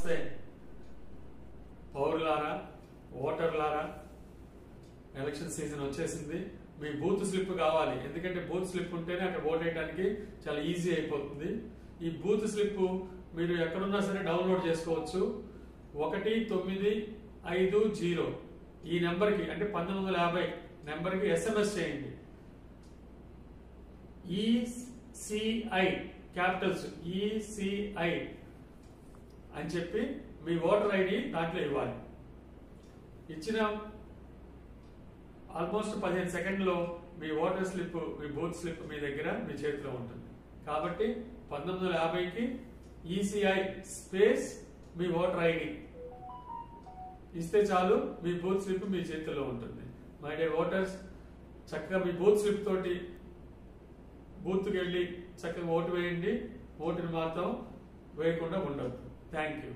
నమస్తే పౌరులారా, ఓటర్లారా, election season వచ్చేసింది. మీ booth slip కావాలి. ఎందుకంటే బూత్ స్లిప్ ఉంటేనే అక్కడ ఓట్ వేయడానికి చాలా ఈజీ అయిపోతుంది. ఈ బూత్ స్లిప్ మీరు ఎక్కడున్నా సరే డౌన్లోడ్ చేసుకోవచ్చు. 1950 ఈ నెంబర్కి, అంటే 1950 నెంబర్కి SMS చేయండి. ECI క్యాపిటల్స్ ECI అని చెప్పి మీ ఓటర్ ఐడి దాంట్లో ఇవ్వాలి. ఇచ్చిన ఆల్మోస్ట్ 15 సెకండ్లో మీ ఓటర్ స్లిప్, మీ బూత్ స్లిప్ మీ దగ్గర, మీ చేతిలో ఉంటుంది. కాబట్టి 1950కి ECI స్పేస్ మీ ఓటర్ ఐడి ఇస్తే చాలు, మీ బూత్ స్లిప్ మీ చేతిలో ఉంటుంది. మై డే ఓటర్స్, చక్కగా మీ బూత్ స్లిప్ తోటి బూత్కి వెళ్ళి చక్కగా ఓటు వేయండి. ఓటుని మాత్రం వేయకుండా ఉండద్దు. Thank you.